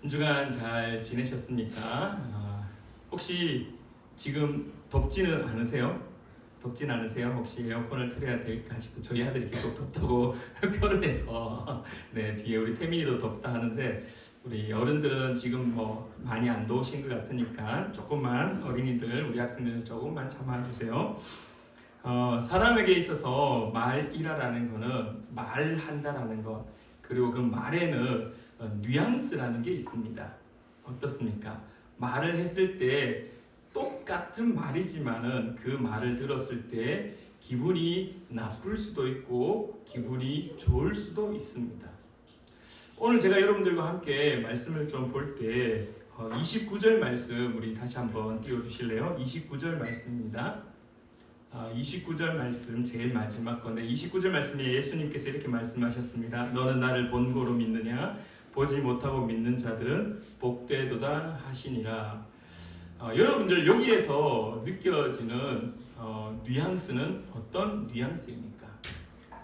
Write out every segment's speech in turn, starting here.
한 주간 잘 지내셨습니까? 혹시 지금 덥지는 않으세요? 덥진 않으세요? 혹시 에어컨을 틀어야 될까 싶어 저희 아들이 계속 덥다고 표를 해서 네, 뒤에 우리 태민이도 덥다 하는데 우리 어른들은 지금 뭐 많이 안 더우신 것 같으니까 조금만 어린이들 우리 학생들 조금만 참아주세요. 사람에게 있어서 말이라는 거는 말한다라는 것 그리고 그 말에는 뉘앙스라는 게 있습니다. 어떻습니까? 말을 했을 때 똑같은 말이지만은 그 말을 들었을 때 기분이 나쁠 수도 있고 기분이 좋을 수도 있습니다. 오늘 제가 여러분들과 함께 말씀을 좀 볼 때 29절 말씀 우리 다시 한번 띄워주실래요? 29절 말씀입니다. 29절 말씀 제일 마지막 건데 29절 말씀에 예수님께서 이렇게 말씀하셨습니다. 너는 나를 본고로 믿느냐? 보지 못하고 믿는 자들은 복되도다 하시니라. 여러분들 여기에서 느껴지는 뉘앙스는 어떤 뉘앙스입니까?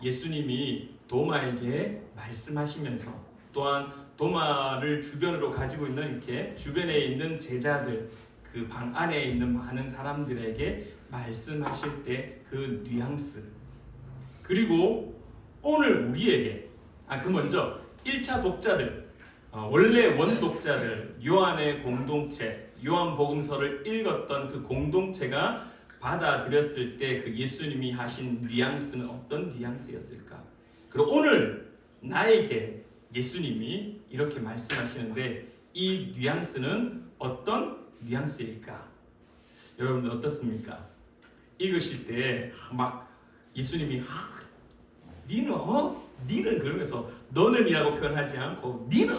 예수님이 도마에게 말씀하시면서 또한 도마를 주변으로 가지고 있는 이렇게 주변에 있는 제자들 그 방 안에 있는 많은 사람들에게 말씀하실 때 그 뉘앙스 그리고 오늘 우리에게 그 먼저 1차 독자들 원래 원독자들 요한의 공동체 요한복음서를 읽었던 그 공동체가 받아들였을 때 그 예수님이 하신 뉘앙스는 어떤 뉘앙스였을까? 그리고 오늘 나에게 예수님이 이렇게 말씀하시는데 이 뉘앙스는 어떤 뉘앙스일까? 여러분들 어떻습니까? 읽으실 때 막 예수님이 니는 그러면서 너는이라고 표현하지 않고 니는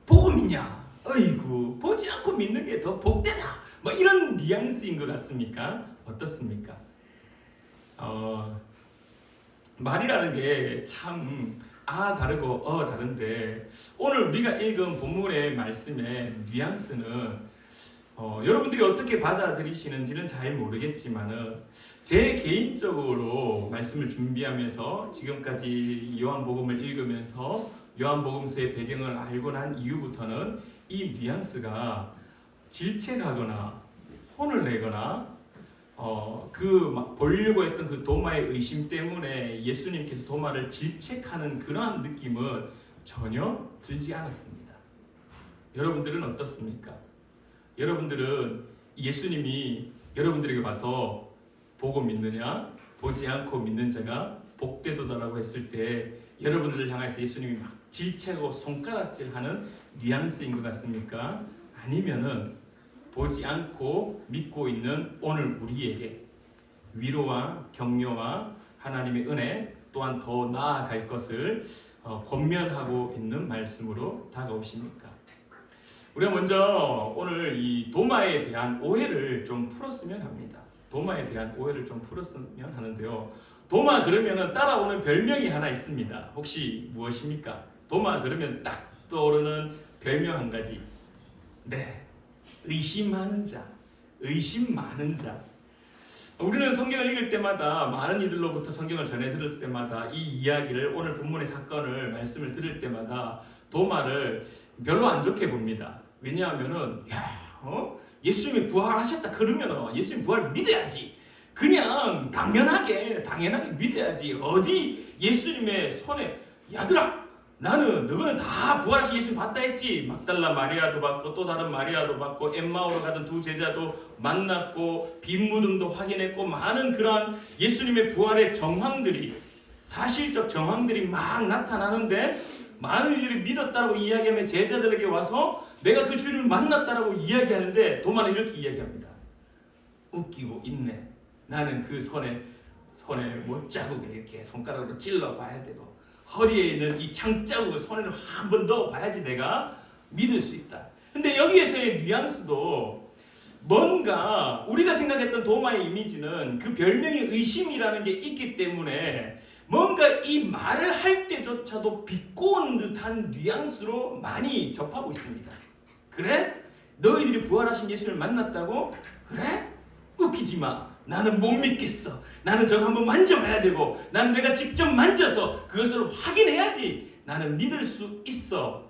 보고 믿냐? 어이구 보지 않고 믿는 게 더 복되다. 뭐 이런 뉘앙스인 것 같습니까? 어떻습니까? 말이라는 게 참 다르고 다른데 오늘 우리가 읽은 본문의 말씀의 뉘앙스는 여러분들이 어떻게 받아들이시는지는 잘 모르겠지만은 제 개인적으로 말씀을 준비하면서 지금까지 요한복음을 읽으면서 요한복음서의 배경을 알고 난 이후부터는 이 뉘앙스가 질책하거나 혼을 내거나 막 보려고 했던 그 도마의 의심 때문에 예수님께서 도마를 질책하는 그러한 느낌은 전혀 들지 않았습니다. 여러분들은 어떻습니까? 여러분들은 예수님이 여러분들에게 와서 보고 믿느냐 보지 않고 믿는 자가 복되도다라고 했을 때 여러분들을 향해서 예수님이 막 질책하고 손가락질하는 뉘앙스인 것 같습니까? 아니면은 보지 않고 믿고 있는 오늘 우리에게 위로와 격려와 하나님의 은혜 또한 더 나아갈 것을 권면하고 있는 말씀으로 다가오십니까? 우리가 먼저 오늘 이 도마에 대한 오해를 좀 풀었으면 합니다. 도마에 대한 오해를 좀 풀었으면 하는데요. 도마 그러면은 따라오는 별명이 하나 있습니다. 혹시 무엇입니까? 도마 그러면 딱 떠오르는 별명 한 가지. 네, 의심하는 자, 의심 많은 자. 우리는 성경을 읽을 때마다 많은 이들로부터 성경을 전해 들을 때마다 이 이야기를 오늘 본문의 사건을 말씀을 들을 때마다 도마를 별로 안 좋게 봅니다. 왜냐하면은 예수님이 부활하셨다 그러면은 예수님 부활 믿어야지. 그냥 당연하게 믿어야지. 어디 예수님의 손에 야들아 나는 너희는 다 부활하신 예수님 봤다 했지. 막달라 마리아도 봤고 또 다른 마리아도 봤고 엠마오로 가던 두 제자도 만났고 빈무등도 확인했고 많은 그러한 예수님의 부활의 정황들이 사실적 정황들이 막 나타나는데 많은 이들이 믿었다고 이야기하면 제자들에게 와서 내가 그 주님을 만났다라고 이야기하는데 도마는 이렇게 이야기합니다. 웃기고 있네. 나는 그 손에 못자국을 이렇게 손가락으로 찔러 봐야 되고 허리에 있는 이 창자국을 손에는 한 번 넣어 봐야지 내가 믿을 수 있다. 근데 여기에서의 뉘앙스도 뭔가 우리가 생각했던 도마의 이미지는 그 별명의 의심이라는 게 있기 때문에 뭔가 이 말을 할 때조차도 비꼬은 듯한 뉘앙스로 많이 접하고 있습니다. 그래? 너희들이 부활하신 예수를 만났다고? 그래? 웃기지 마. 나는 못 믿겠어. 나는 저거 한번 만져봐야 되고 나는 내가 직접 만져서 그것을 확인해야지 나는 믿을 수 있어.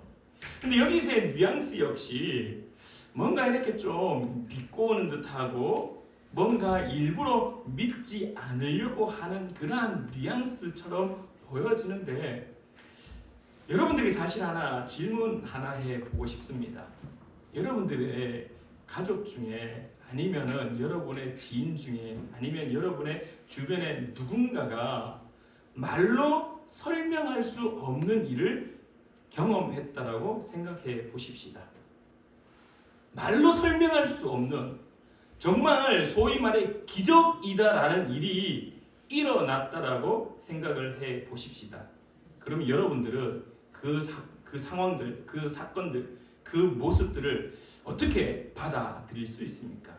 근데 여기서의 뉘앙스 역시 뭔가 이렇게 좀 비꼬는 듯하고 뭔가 일부러 믿지 않으려고 하는 그러한 뉘앙스처럼 보여지는데, 여러분들이 사실 하나 질문 하나 해보고 싶습니다. 여러분들의 가족 중에, 아니면은 여러분의 지인 중에, 아니면 여러분의 주변에 누군가가 말로 설명할 수 없는 일을 경험했다라고 생각해 보십시다. 말로 설명할 수 없는, 정말 소위 말해 기적이다라는 일이 일어났다라고 생각을 해 보십시다. 그럼 여러분들은 그 상황들, 그 사건들, 그 모습들을 어떻게 받아들일 수 있습니까?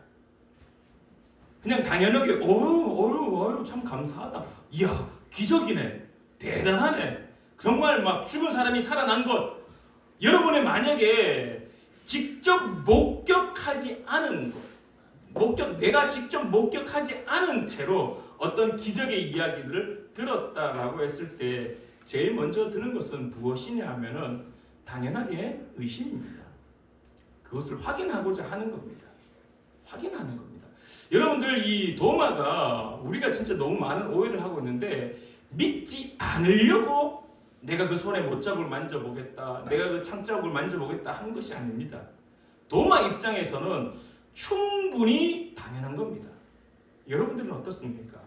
그냥 당연하게 어휴 참 감사하다, 이야 기적이네, 대단하네, 정말 막 죽은 사람이 살아난 것, 여러분이 만약에 직접 목격하지 않은 것, 내가 직접 목격하지 않은 채로 어떤 기적의 이야기들을 들었다라고 했을 때 제일 먼저 드는 것은 무엇이냐 하면은 당연하게 의심입니다. 그것을 확인하고자 하는 겁니다. 확인하는 겁니다. 여러분들, 이 도마가 우리가 진짜 너무 많은 오해를 하고 있는데, 믿지 않으려고 내가 그 손에 못자국을 만져보겠다, 내가 그 창자국을 만져보겠다 한 것이 아닙니다. 도마 입장에서는 충분히 당연한 겁니다. 여러분들은 어떻습니까?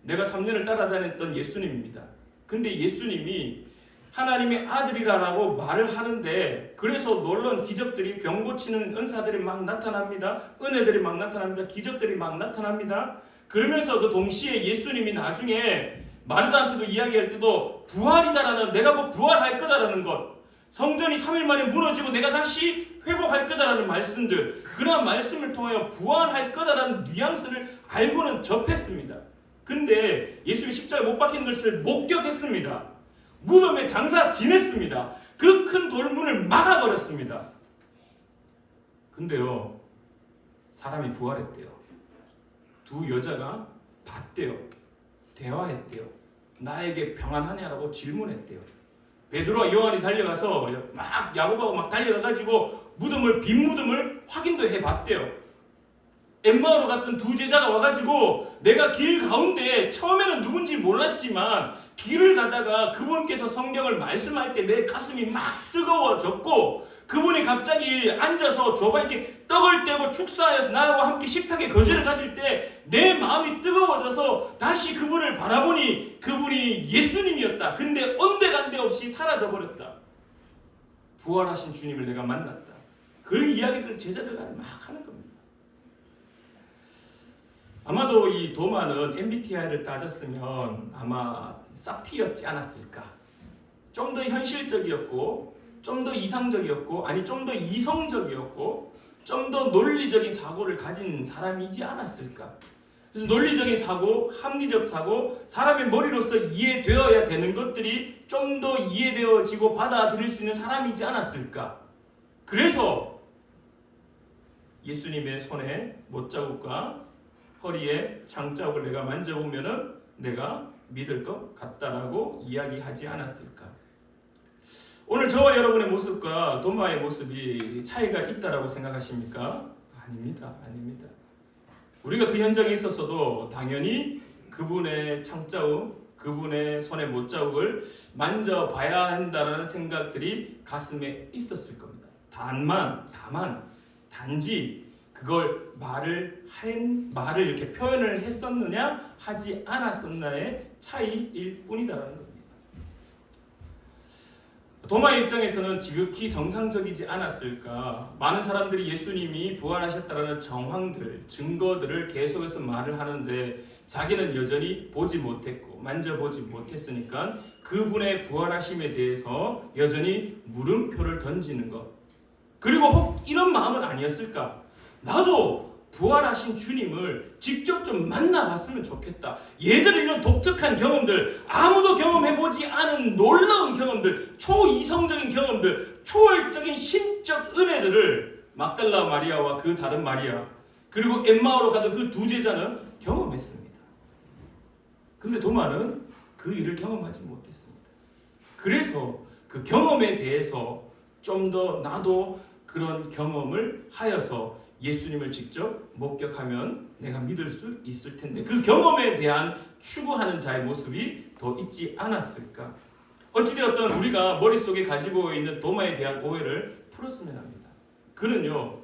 내가 3년을 따라다녔던 예수님입니다. 근데 예수님이 하나님의 아들이라고 말을 하는데, 그래서 놀라운 기적들이, 병 고치는 은사들이 막 나타납니다. 은혜들이 막 나타납니다. 기적들이 막 나타납니다. 그러면서 그 동시에 예수님이 나중에 마르다한테도 이야기할 때도 부활이다라는, 내가 뭐 부활할 거다라는 것, 성전이 3일 만에 무너지고 내가 다시 회복할 거다라는 말씀들, 그러한 말씀을 통하여 부활할 거다라는 뉘앙스를 알고는 접했습니다. 근데 예수님이 십자가에 못 박힌 것을 목격했습니다. 무덤에 장사 지냈습니다. 그 큰 돌문을 막아버렸습니다. 근데요, 사람이 부활했대요. 두 여자가 봤대요. 대화했대요. 나에게 평안하냐라고 질문했대요. 베드로와 요한이 달려가서 막 야고보하고 막 달려가가지고 빈 무덤을 확인도 해봤대요. 엠마오로 갔던 두 제자가 와가지고 내가 길 가운데 처음에는 누군지 몰랐지만 길을 가다가 그분께서 성경을 말씀할 때 내 가슴이 막 뜨거워졌고, 그분이 갑자기 앉아서 조바 이렇게 떡을 떼고 축사하여서 나하고 함께 식탁에 거제를 가질 때 내 마음이 뜨거워져서 다시 그분을 바라보니 그분이 예수님이었다. 근데 온데간데 없이 사라져버렸다. 부활하신 주님을 내가 만났다. 그 이야기를 제자들과 막 하는 겁니다. 아마도 이 도마는 MBTI를 따졌으면 아마 싹T였지 않았을까. 좀 더 현실적이었고, 좀 더 이상적이었고, 아니 좀 더 이성적이었고, 좀 더 논리적인 사고를 가진 사람이지 않았을까. 그래서 논리적인 사고, 합리적 사고, 사람의 머리로서 이해되어야 되는 것들이 좀 더 이해되어지고 받아들일 수 있는 사람이지 않았을까. 그래서 예수님의 손에 못자국과 허리에 창자국을 내가 만져보면은 내가 믿을 것 같다라고 이야기하지 않았을까. 오늘 저와 여러분의 모습과 도마의 모습이 차이가 있다라고 생각하십니까? 아닙니다. 아닙니다. 우리가 그 현장에 있었어도 당연히 그분의 창자국, 그분의 손의 못자국을 만져봐야 한다는 생각들이 가슴에 있었을 겁니다. 단지 그걸 말을 이렇게 표현을 했었느냐 하지 않았었나의 차이일 뿐이다라는 겁니다. 도마의 입장에서는 지극히 정상적이지 않았을까. 많은 사람들이 예수님이 부활하셨다라는 정황들, 증거들을 계속해서 말을 하는데 자기는 여전히 보지 못했고 만져보지 못했으니까 그분의 부활하심에 대해서 여전히 물음표를 던지는 것. 그리고 혹 이런 마음은 아니었을까? 나도 부활하신 주님을 직접 좀 만나봤으면 좋겠다. 얘들은 이런 독특한 경험들, 아무도 경험해보지 않은 놀라운 경험들, 초이성적인 경험들, 초월적인 신적 은혜들을 막달라 마리아와 그 다른 마리아, 그리고 엠마오로 가던 그 두 제자는 경험했습니다. 근데 도마는 그 일을 경험하지 못했습니다. 그래서 그 경험에 대해서 좀 더 나도 그런 경험을 하여서 예수님을 직접 목격하면 내가 믿을 수 있을 텐데 그 경험에 대한 추구하는 자의 모습이 더 있지 않았을까? 어찌되었든 우리가 머릿속에 가지고 있는 도마에 대한 오해를 풀었으면 합니다. 그는요,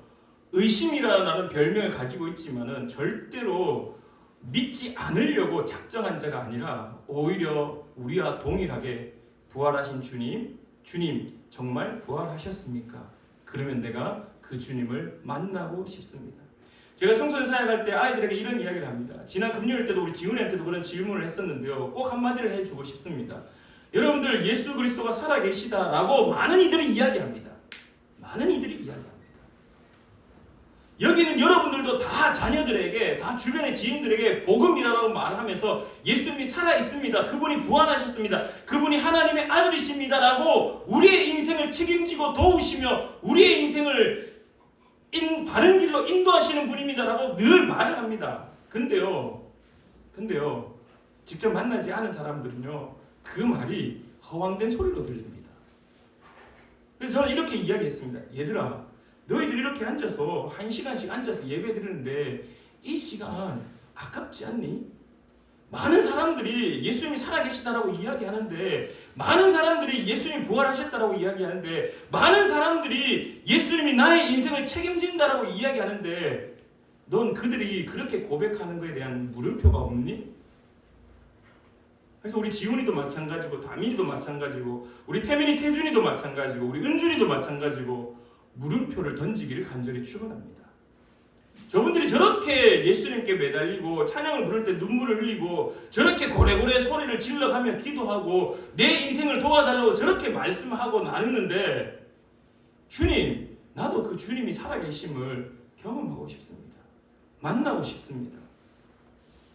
의심이라는 별명을 가지고 있지만은 절대로 믿지 않으려고 작정한 자가 아니라 오히려 우리와 동일하게 부활하신 주님 정말 부활하셨습니까? 그러면 내가 그 주님을 만나고 싶습니다. 제가 청소년 사역할 때 아이들에게 이런 이야기를 합니다. 지난 금요일 때도 우리 지훈이한테도 그런 질문을 했었는데요. 꼭 한마디를 해주고 싶습니다. 여러분들 예수 그리스도가 살아계시다라고 많은 이들이 이야기합니다. 많은 이들이 이야기합니다. 여기는 여러분들도 다 자녀들에게, 다 주변의 지인들에게 복음이라고 말하면서 예수님이 살아있습니다. 그분이 부활하셨습니다. 그분이 하나님의 아들이십니다라고 우리의 인생을 책임지고 도우시며 우리의 인생을 바른 길로 인도하시는 분입니다라고 늘 말을 합니다. 근데요, 직접 만나지 않은 사람들은요, 그 말이 허황된 소리로 들립니다. 그래서 저는 이렇게 이야기했습니다. 얘들아, 너희들 이렇게 앉아서 1시간씩 앉아서 예배 드리는데 이 시간 아깝지 않니? 많은 사람들이 예수님이 살아계시다라고 이야기하는데, 많은 사람들이 예수님이 부활하셨다라고 이야기하는데, 많은 사람들이 예수님이 나의 인생을 책임진다라고 이야기하는데 넌 그들이 그렇게 고백하는 것에 대한 물음표가 없니? 그래서 우리 지훈이도 마찬가지고 다민이도 마찬가지고 우리 태민이 태준이도 마찬가지고 우리 은준이도 마찬가지고 물음표를 던지기를 간절히 축원합니다. 저분들이 저렇게 예수님께 매달리고 찬양을 부를 때 눈물을 흘리고 저렇게 고래고래 소리를 질러가며 기도하고 내 인생을 도와달라고 저렇게 말씀하고 나누는데 주님, 나도 그 주님이 살아계심을 경험하고 싶습니다. 만나고 싶습니다.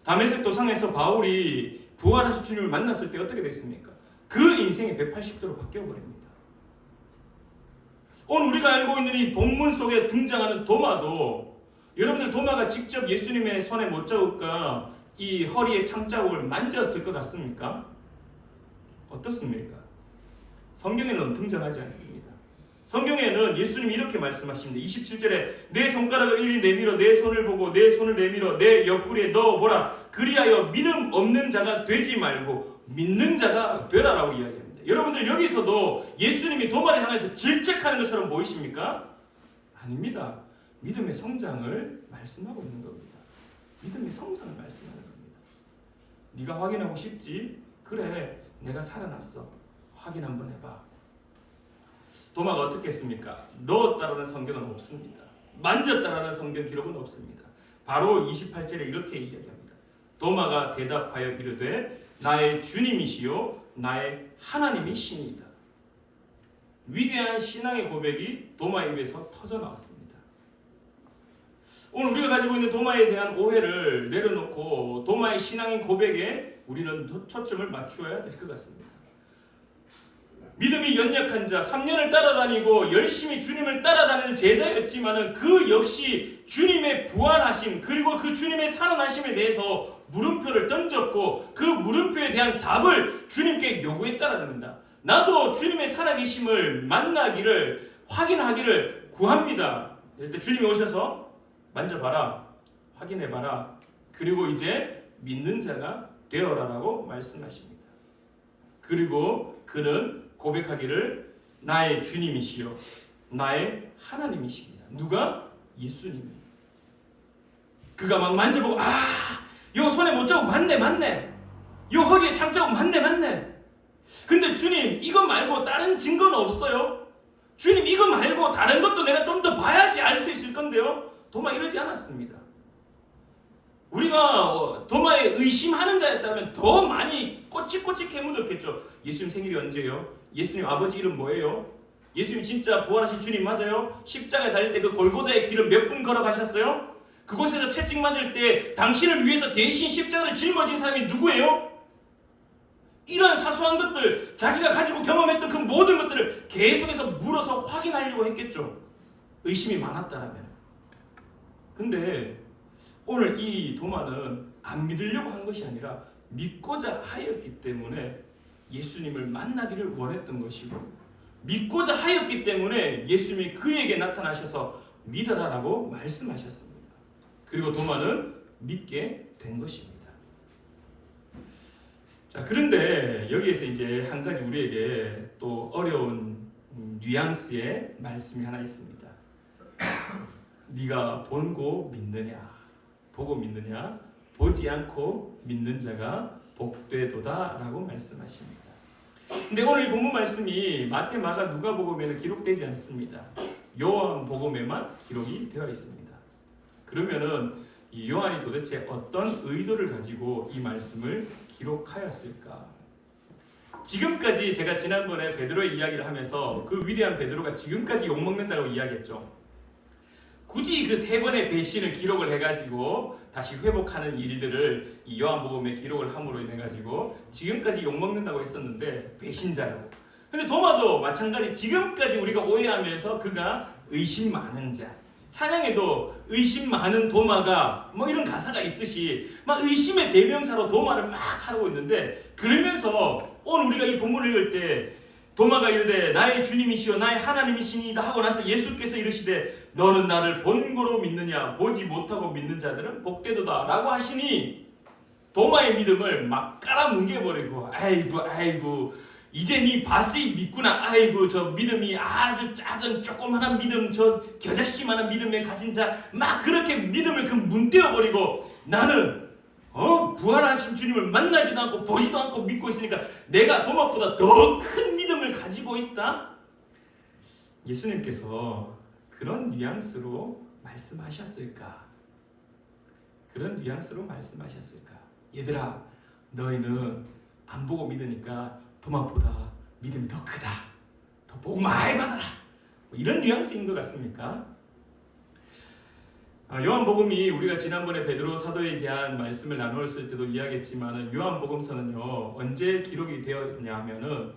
다메섹 도상에서 바울이 부활하신 주님을 만났을 때 어떻게 됐습니까? 그 인생이 180도로 바뀌어버립니다. 오늘 우리가 알고 있는 이 본문 속에 등장하는 도마도 여러분들 도마가 직접 예수님의 손에 못자국과 이 허리에 창자국을 만졌을 것 같습니까? 어떻습니까? 성경에는 등장하지 않습니다. 성경에는 예수님이 이렇게 말씀하십니다. 27절에 내 손가락을 일일이 내밀어 내 손을 보고 내 손을 내밀어 내 옆구리에 넣어보라. 그리하여 믿음 없는 자가 되지 말고 믿는 자가 되라라고 이야기합니다. 여러분들 여기서도 예수님이 도마를 향해서 질책하는 것처럼 보이십니까? 아닙니다. 믿음의 성장을 말씀하고 있는 겁니다. 믿음의 성장을 말씀하는 겁니다. 네가 확인하고 싶지? 그래, 내가 살아났어. 확인 한번 해봐. 도마가 어떻게 했습니까? 넣었다라는 성경은 없습니다. 만졌다라는 성경 기록은 없습니다. 바로 28절에 이렇게 이야기합니다. 도마가 대답하여 이르되 나의 주님이시요 나의 하나님이시니이다. 위대한 신앙의 고백이 도마 입에서 터져 나왔습니다. 오늘 우리가 가지고 있는 도마에 대한 오해를 내려놓고 도마의 신앙의 고백에 우리는 초점을 맞추어야 될 것 같습니다. 믿음이 연약한 자, 3년을 따라다니고 열심히 주님을 따라다니는 제자였지만은 그 역시 주님의 부활하심 그리고 그 주님의 살아나심에 대해서 물음표를 던졌고 그 물음표에 대한 답을 주님께 요구했다라는 겁니다. 나도 주님의 살아계심을 만나기를 확인하기를 구합니다. 일단 주님이 오셔서 만져봐라, 확인해봐라, 그리고 이제 믿는 자가 되어라라고 말씀하십니다. 그리고 그는 고백하기를 나의 주님이시여 나의 하나님이십니다. 누가? 예수님이. 그가 막 만져보고 요 손에 못자국 맞네. 요 허리에 창자국 맞네. 근데 주님 이거 말고 다른 증거는 없어요? 주님 이거 말고 다른 것도 내가 좀 더 봐야지 알 수 있을 건데요. 도마 이러지 않았습니다. 우리가 도마에 의심하는 자였다면 더 많이 꼬치꼬치 캐묻었겠죠. 예수님 생일이 언제요? 예수님 아버지 이름 뭐예요? 예수님 진짜 부활하신 주님 맞아요? 십자가에 달릴 때 그 골고다의 길을 몇 분 걸어가셨어요? 그곳에서 채찍 맞을 때 당신을 위해서 대신 십자가를 짊어진 사람이 누구예요? 이런 사소한 것들, 자기가 가지고 경험했던 그 모든 것들을 계속해서 물어서 확인하려고 했겠죠. 의심이 많았다라면. 근데 오늘 이 도마는 안 믿으려고 한 것이 아니라 믿고자 하였기 때문에 예수님을 만나기를 원했던 것이고 믿고자 하였기 때문에 예수님이 그에게 나타나셔서 믿어라라고 말씀하셨습니다. 그리고 도마는 믿게 된 것입니다. 자, 그런데 여기에서 이제 한 가지 우리에게 또 어려운 뉘앙스의 말씀이 하나 있습니다. 네가 보고 믿느냐, 보고 믿느냐, 보지 않고 믿는 자가 복되도다라고 말씀하십니다. 근데 오늘 이 본문 말씀이 마태, 마가, 누가복음에는 기록되지 않습니다. 요한복음에만 기록이 되어 있습니다. 그러면은 이 요한이 도대체 어떤 의도를 가지고 이 말씀을 기록하였을까? 지금까지 제가 지난번에 베드로의 이야기를 하면서 그 위대한 베드로가 지금까지 욕먹는다고 이야기했죠. 굳이 그 3번의 배신을 기록을 해가지고 다시 회복하는 일들을 이 요한복음에 기록을 함으로 인해 가지고 지금까지 욕먹는다고 했었는데 배신자라고. 근데 도마도 마찬가지, 지금까지 우리가 오해하면서 그가 의심 많은 자, 찬양에도 의심 많은 도마가 뭐 이런 가사가 있듯이 막 의심의 대명사로 도마를 막 하고 있는데, 그러면서 오늘 우리가 이 본문을 읽을 때 도마가 이르되 나의 주님이시여 나의 하나님이시니이다 하고 나서 예수께서 이르시되 너는 나를 본고로 믿느냐, 보지 못하고 믿는 자들은 복되도다 라고 하시니 도마의 믿음을 막 깔아뭉개버리고 아이고 이제 네 봤으니 믿구나, 아이고 저 믿음이 아주 작은 조그만한 믿음, 저 겨자씨만한 믿음에 가진 자, 막 그렇게 믿음을 그 문떼어버리고 나는 부활하신 주님을 만나지도 않고 보지도 않고 믿고 있으니까 내가 도마보다 더 큰 믿음을 가지고 있다? 예수님께서 그런 뉘앙스로 말씀하셨을까? 그런 뉘앙스로 말씀하셨을까? 얘들아, 너희는 안 보고 믿으니까 도마보다 믿음이 더 크다. 더 복 많이 받아라. 이런 뉘앙스인 것 같습니까? 요한복음이 우리가 지난번에 베드로 사도에 대한 말씀을 나누었을 때도 이야기했지만 요한복음서는요 언제 기록이 되었냐 하면은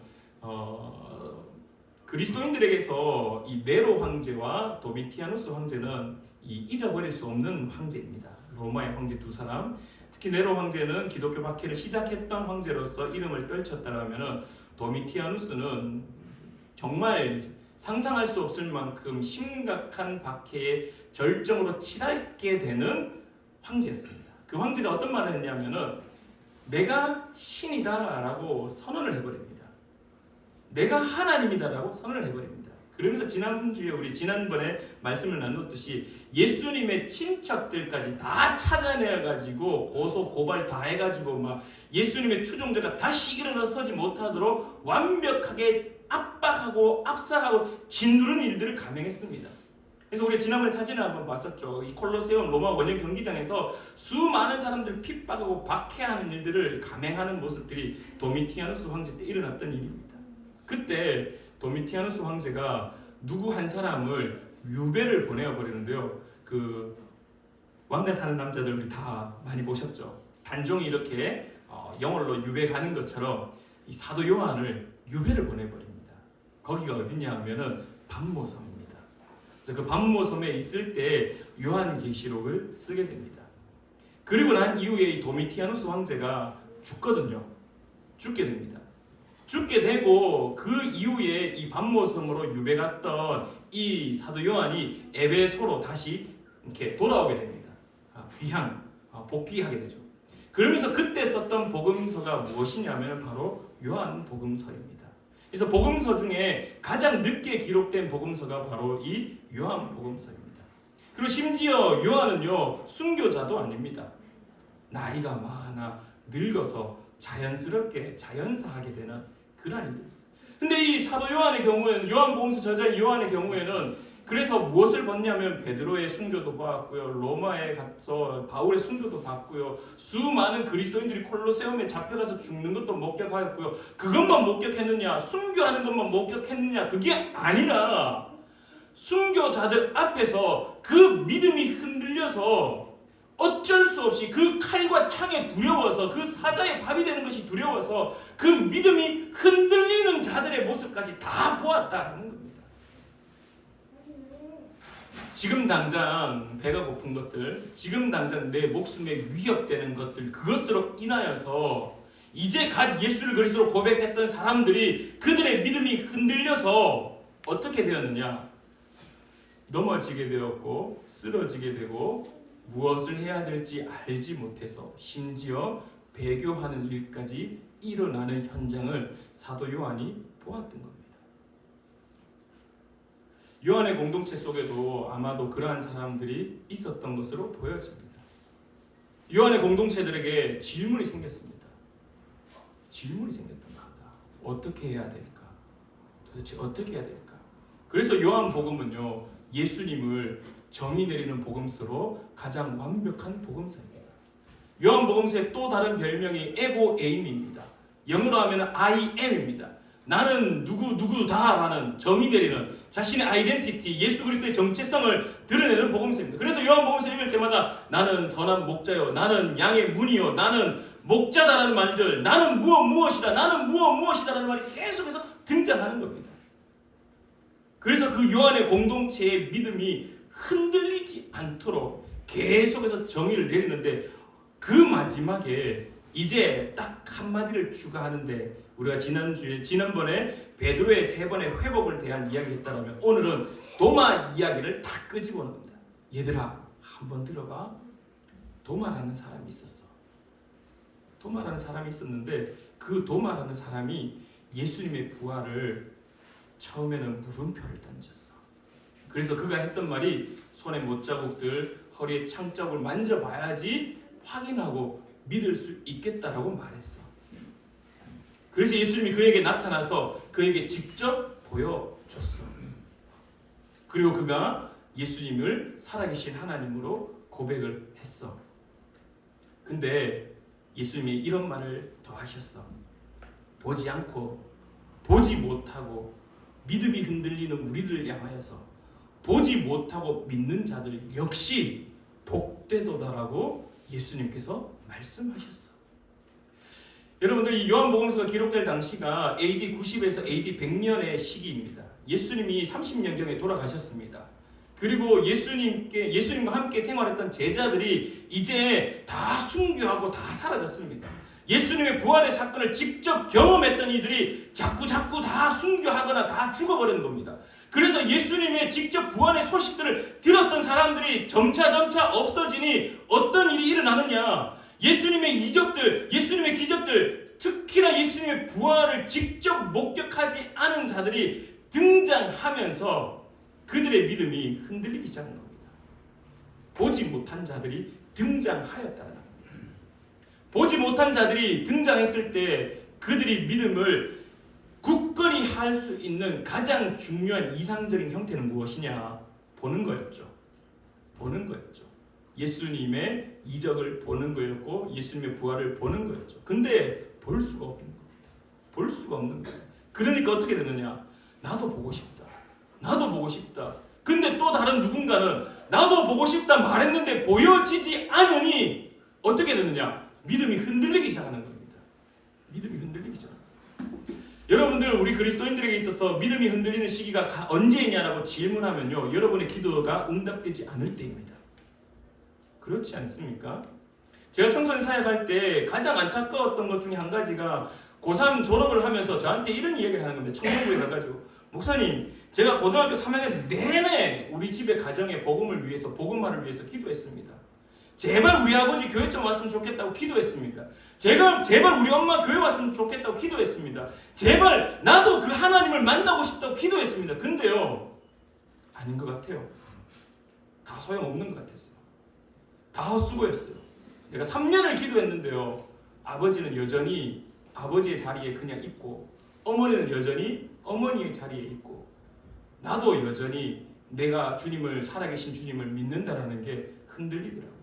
그리스도인들에게서 이 네로 황제와 도미티아누스 황제는 잊어버릴 수 없는 황제입니다. 로마의 황제 두 사람, 특히 네로 황제는 기독교 박해를 시작했던 황제로서 이름을 떨쳤다라면은 도미티아누스는 정말 상상할 수 없을 만큼 심각한 박해의 절정으로 치닫게 되는 황제였습니다. 그 황제가 어떤 말을 했냐면은 내가 신이다라고 선언을 해버립니다. 내가 하나님이다라고 선언을 해버립니다. 그러면서 지난주에 우리 지난번에 말씀을 나눴듯이 예수님의 친척들까지 다 찾아내가지고 고소 고발 다 해가지고 막 예수님의 추종자가 다시 일어나 서지 못하도록 완벽하게 압박하고 압살하고 짓누르는 일들을 감행했습니다. 그래서 우리 지난번에 사진을 한번 봤었죠. 이 콜로세움 로마 원정 경기장에서 수많은 사람들 핍박하고 박해하는 일들을 감행하는 모습들이 도미티아누스 황제 때 일어났던 일입니다. 그때 도미티아누스 황제가 누구 한 사람을 유배를 보내어버리는데요. 그 왕래 사는 남자들 우리 다 많이 보셨죠. 단종이 이렇게 영월로 유배 가는 것처럼 이 사도 요한을 유배를 보내버립니다. 거기가 어디냐 하면은 반모섬입니다. 그래서 그 반모섬에 있을 때 요한계시록을 쓰게 됩니다. 그리고 난 이후에 이 도미티아누스 황제가 죽거든요. 죽게 됩니다. 죽게 되고 그 이후에 이 반모섬으로 유배 갔던 이 사도 요한이 에베소로 다시 이렇게 돌아오게 됩니다. 복귀하게 되죠. 그러면서 그때 썼던 복음서가 무엇이냐면 바로 요한복음서입니다. 그래서 복음서 중에 가장 늦게 기록된 복음서가 바로 이 요한복음서입니다. 그리고 심지어 요한은요 순교자도 아닙니다. 나이가 많아 늙어서 자연스럽게 자연사하게 되는 그런 일들. 근데 이 사도 요한의 경우에는 요한복음서 저자인 요한의 경우에는 그래서 무엇을 받냐면 베드로의 순교도 받았고요, 로마에 가서 바울의 순교도 받고요, 수많은 그리스도인들이 콜로세움에 잡혀가서 죽는 것도 목격하였고요. 그것만 목격했느냐, 순교하는 것만 목격했느냐, 그게 아니라 순교자들 앞에서 그 믿음이 흔들려서 어쩔 수 없이 그 칼과 창에 두려워서 그 사자의 밥이 되는 것이 두려워서 그 믿음이 흔들리는 자들의 모습까지 다 보았다는 겁니다. 지금 당장 배가 고픈 것들, 지금 당장 내 목숨에 위협되는 것들, 그것으로 인하여서 이제 갓 예수를 그리스도로 고백했던 사람들이 그들의 믿음이 흔들려서 어떻게 되었느냐? 넘어지게 되었고 쓰러지게 되고 무엇을 해야 될지 알지 못해서 심지어 배교하는 일까지 일어나는 현장을 사도 요한이 보았던 겁니다. 요한의 공동체 속에도 아마도 그러한 사람들이 있었던 것으로 보여집니다. 요한의 공동체들에게 질문이 생겼습니다. 질문이 생겼던 겁니다. 어떻게 해야 될까? 도대체 어떻게 해야 될까? 그래서 요한복음은요, 예수님을 정의 내리는 복음서로 가장 완벽한 복음서입니다. 요한복음서의 또 다른 별명이 에고 에임입니다. 영어로 하면 I am입니다. 나는 누구다라는 정의 내리는 자신의 아이덴티티, 예수 그리스도의 정체성을 드러내는 복음서입니다. 그래서 요한복음서 읽을 때마다 나는 선한 목자요, 나는 양의 문이요, 나는 목자다라는 말들, 나는 무엇이다, 나는 무엇이다라는 말이 계속해서 등장하는 겁니다. 그래서 그 요한의 공동체의 믿음이 흔들리지 않도록 계속해서 정의를 내리는데 그 마지막에 이제 딱 한마디를 추가하는데 우리가 지난번에 베드로의 3번의 회복을 대한 이야기를 했다면 오늘은 도마 이야기를 다 끄집어냅니다. 얘들아 한번 들어봐. 도마라는 사람이 있었어. 도마라는 사람이 있었는데 그 도마라는 사람이 예수님의 부활을 처음에는 물음표를 던졌어. 그래서 그가 했던 말이 손에 못자국들, 허리에 창자국을 만져봐야지 확인하고 믿을 수 있겠다라고 말했어. 그래서 예수님이 그에게 나타나서 그에게 직접 보여줬어. 그리고 그가 예수님을 살아계신 하나님으로 고백을 했어. 근데 예수님이 이런 말을 더 하셨어. 보지 않고 보지 못하고 믿음이 흔들리는 우리를 향하여서 보지 못하고 믿는 자들 역시 복되도다라고 예수님께서 말씀하셨어. 여러분들 이 요한복음서가 기록될 당시가 AD 90에서 AD 100년의 시기입니다. 예수님이 30년경에 돌아가셨습니다. 그리고 예수님과 함께 생활했던 제자들이 이제 다 순교하고 다 사라졌습니다. 예수님의 부활의 사건을 직접 경험했던 이들이 자꾸 다 순교하거나 다 죽어버린 겁니다. 그래서 예수님의 직접 부활의 소식들을 들었던 사람들이 점차 없어지니 어떤 일이 일어나느냐? 예수님의 이적들, 예수님의 기적들, 특히나 예수님의 부활을 직접 목격하지 않은 자들이 등장하면서 그들의 믿음이 흔들리기 시작한 겁니다. 보지 못한 자들이 등장하였다는 겁니다. 보지 못한 자들이 등장했을 때 그들이 믿음을 굳건히 할 수 있는 가장 중요한 이상적인 형태는 무엇이냐? 보는 거였죠. 보는 거였죠. 예수님의 이적을 보는 거였고 예수님의 부활을 보는 거였죠. 근데 볼 수가 없는 겁니다. 볼 수가 없는 거예요. 그러니까 어떻게 되느냐? 나도 보고 싶다. 나도 보고 싶다. 근데 또 다른 누군가는 나도 보고 싶다 말했는데 보여지지 않으니 어떻게 되느냐? 믿음이 흔들리기 시작하는 겁니다. 믿음이 흔들리기 시작합니다. 여러분들 우리 그리스도인들에게 있어서 믿음이 흔들리는 시기가 언제이냐라고 질문하면요. 여러분의 기도가 응답되지 않을 때입니다. 그렇지 않습니까? 제가 청소년 사역할 때 가장 안타까웠던 것 중에 한 가지가 고3 졸업을 하면서 저한테 이런 이야기를 하는 건데 청년부에 가가지고 목사님 제가 고등학교 3학년 내내 우리 집의 가정의 복음을 위해서 복음화를 위해서 기도했습니다. 제발 우리 아버지 교회 좀 왔으면 좋겠다고 기도했습니다. 제발 우리 엄마 교회 왔으면 좋겠다고 기도했습니다. 제발 나도 그 하나님을 만나고 싶다고 기도했습니다. 근데요 아닌 것 같아요. 다 소용없는 것 같았어요. 다 헛수고했어요. 내가 3년을 기도했는데요. 아버지는 여전히 아버지의 자리에 그냥 있고 어머니는 여전히 어머니의 자리에 있고 나도 여전히 내가 주님을 살아계신 주님을 믿는다라는 게 흔들리더라고요.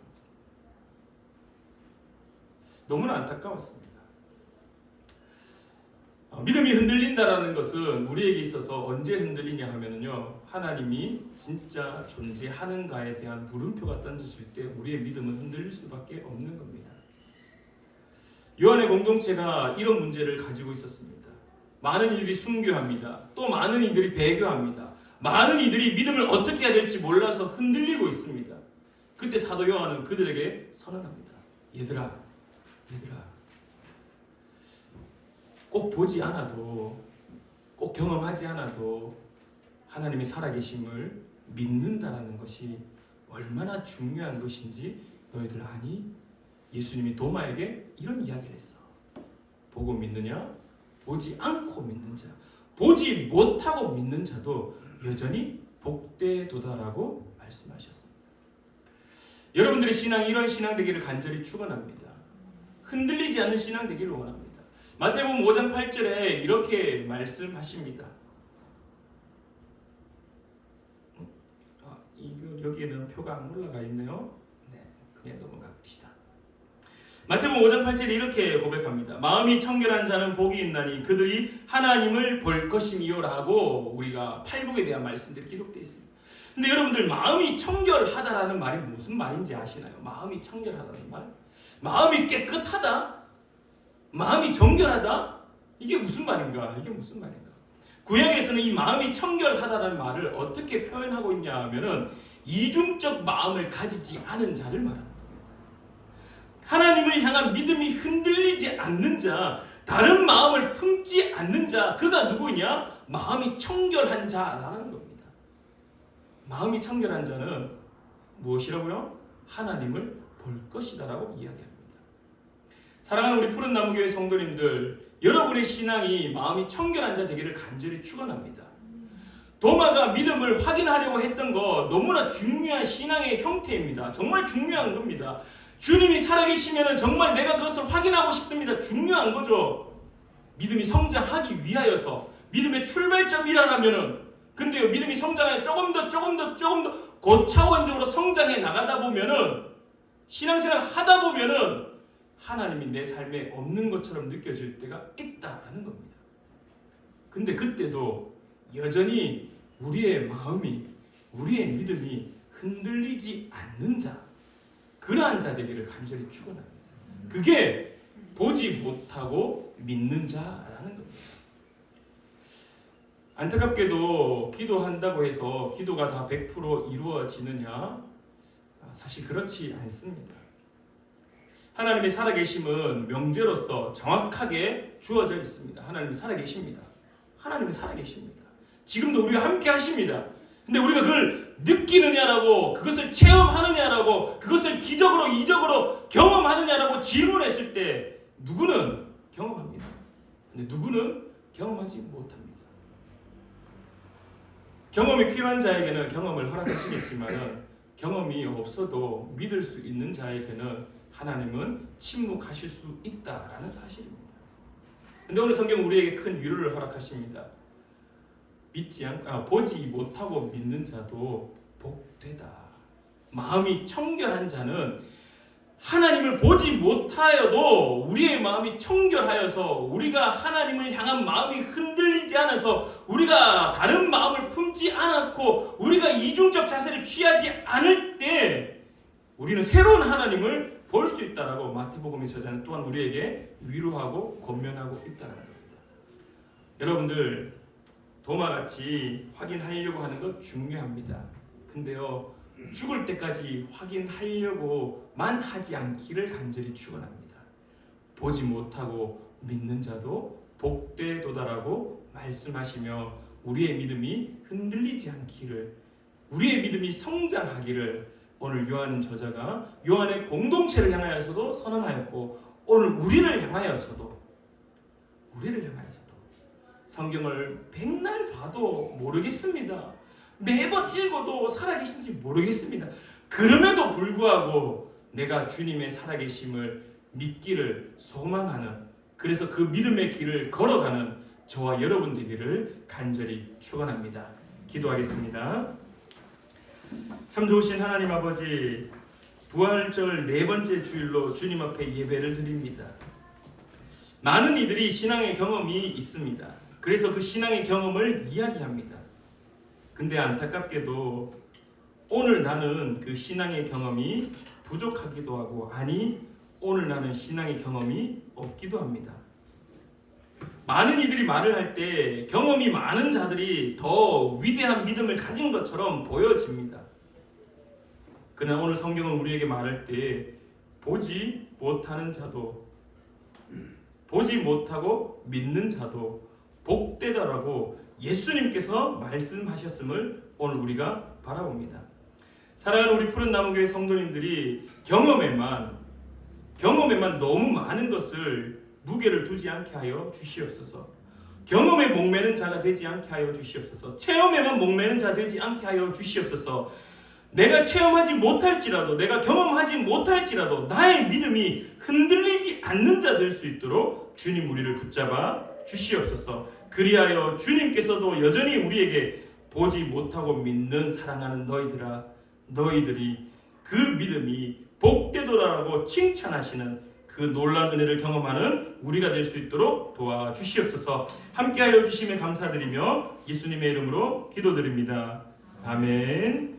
너무나 안타까웠습니다. 믿음이 흔들린다라는 것은 우리에게 있어서 언제 흔들리냐 하면요. 하나님이 진짜 존재하는가에 대한 물음표가 던져질 때 우리의 믿음은 흔들릴 수밖에 없는 겁니다. 요한의 공동체가 이런 문제를 가지고 있었습니다. 많은 이들이 순교합니다. 또 많은 이들이 배교합니다. 많은 이들이 믿음을 어떻게 해야 될지 몰라서 흔들리고 있습니다. 그때 사도 요한은 그들에게 선언합니다. 얘들아 꼭 보지 않아도, 꼭 경험하지 않아도 하나님의 살아계심을 믿는다라는 것이 얼마나 중요한 것인지 너희들 아니? 예수님이 도마에게 이런 이야기를 했어. 보고 믿느냐? 보지 않고 믿는 자. 보지 못하고 믿는 자도 여전히 복되도다라고 말씀하셨습니다. 여러분들의 신앙이 이런 신앙 되기를 간절히 축원합니다. 흔들리지 않는 신앙 되기를 원합니다. 마태복음 5장 8절에 이렇게 말씀하십니다. 이거 여기에는 표가 안 올라가 있네요. 네, 그냥 넘어갑시다. 마태복음 5장 8절에 이렇게 고백합니다. 마음이 청결한 자는 복이 있나니 그들이 하나님을 볼 것임이요라고 우리가 팔복에 대한 말씀들이 기록되어 있습니다. 근데 여러분들 마음이 청결하다라는 말이 무슨 말인지 아시나요? 마음이 청결하다는 말? 마음이 깨끗하다? 마음이 정결하다? 이게 무슨 말인가? 이게 무슨 말인가? 구약에서는 이 마음이 청결하다는 말을 어떻게 표현하고 있냐 하면은 이중적 마음을 가지지 않은 자를 말합니다. 하나님을 향한 믿음이 흔들리지 않는 자, 다른 마음을 품지 않는 자, 그가 누구냐? 마음이 청결한 자라는 겁니다. 마음이 청결한 자는 무엇이라고요? 하나님을 볼 것이다라고 이야기합니다. 사랑하는 우리 푸른 나무교회 성도님들, 여러분의 신앙이 마음이 청결한 자 되기를 간절히 축원합니다. 도마가 믿음을 확인하려고 했던 거 너무나 중요한 신앙의 형태입니다. 정말 중요한 겁니다. 주님이 살아계시면 정말 내가 그것을 확인하고 싶습니다. 중요한 거죠. 믿음이 성장하기 위하여서 믿음의 출발점이라면은 근데요, 믿음이 성장해 조금 더 고차원적으로 성장해 나가다 보면은 신앙생활 하다 보면은 하나님이 내 삶에 없는 것처럼 느껴질 때가 있다라는 겁니다. 근데 그때도 여전히 우리의 마음이, 우리의 믿음이 흔들리지 않는 자, 그러한 자 되기를 간절히 축원합니다. 그게 보지 못하고 믿는 자라는 겁니다. 안타깝게도 기도한다고 해서 기도가 다 100% 이루어지느냐? 사실 그렇지 않습니다. 하나님의 살아계심은 명제로서 정확하게 주어져 있습니다. 하나님이 살아계십니다. 하나님이 살아계십니다. 지금도 우리와 함께 하십니다. 근데 우리가 그걸 느끼느냐라고, 그것을 체험하느냐라고, 그것을 기적으로 이적으로 경험하느냐라고 질문했을 때 누구는 경험합니다. 근데 누구는 경험하지 못합니다. 경험이 필요한 자에게는 경험을 허락하시겠지만 경험이 없어도 믿을 수 있는 자에게는 하나님은 침묵하실 수 있다라는 사실입니다. 근데 오늘 성경은 우리에게 큰 위로를 허락하십니다. 보지 못하고 믿는 자도 복되다. 마음이 청결한 자는 하나님을 보지 못하여도 우리의 마음이 청결하여서 우리가 하나님을 향한 마음이 흔들리지 않아서 우리가 다른 마음을 품지 않았고 우리가 이중적 자세를 취하지 않을 때 우리는 새로운 하나님을 볼 수 있다라고 마태복음의 저자는 또한 우리에게 위로하고 권면하고 있다는 겁니다. 여러분들 도마같이 확인하려고 하는 것 중요합니다. 근데요, 죽을 때까지 확인하려고만 하지 않기를 간절히 축원합니다. 보지 못하고 믿는 자도 복되도다라고 말씀하시며 우리의 믿음이 흔들리지 않기를, 우리의 믿음이 성장하기를 오늘 요한 저자가 요한의 공동체를 향하여서도 선언하였고 오늘 우리를 향하여서도 성경을 백날 봐도 모르겠습니다. 매번 읽어도 살아계신지 모르겠습니다. 그럼에도 불구하고 내가 주님의 살아계심을 믿기를 소망하는, 그래서 그 믿음의 길을 걸어가는 저와 여러분 되기를 간절히 축원합니다. 기도하겠습니다. 참 좋으신 하나님 아버지, 부활절 4번째 주일로 주님 앞에 예배를 드립니다. 많은 이들이 신앙의 경험이 있습니다. 그래서 그 신앙의 경험을 이야기합니다. 근데 안타깝게도 오늘 나는 그 신앙의 경험이 부족하기도 하고, 아니 오늘 나는 신앙의 경험이 없기도 합니다. 많은 이들이 말을 할 때 경험이 많은 자들이 더 위대한 믿음을 가진 것처럼 보여집니다. 그러나 오늘 성경은 우리에게 말할 때 보지 못하는 자도 보지 못하고 믿는 자도 복되다라고 예수님께서 말씀하셨음을 오늘 우리가 바라봅니다. 사랑하는 우리 푸른 나무교회 성도님들이 경험에만 너무 많은 것을 무게를 두지 않게 하여 주시옵소서. 경험에 목매는 자가 되지 않게 하여 주시옵소서. 체험에만 목매는 자 되지 않게 하여 주시옵소서. 내가 체험하지 못할지라도, 내가 경험하지 못할지라도 나의 믿음이 흔들리지 않는 자 될 수 있도록 주님 우리를 붙잡아 주시옵소서. 그리하여 주님께서도 여전히 우리에게 보지 못하고 믿는 사랑하는 너희들이 그 믿음이 복되도라고 칭찬하시는 그 놀라운 은혜를 경험하는 우리가 될 수 있도록 도와주시옵소서. 함께하여 주심에 감사드리며 예수님의 이름으로 기도드립니다. 아멘.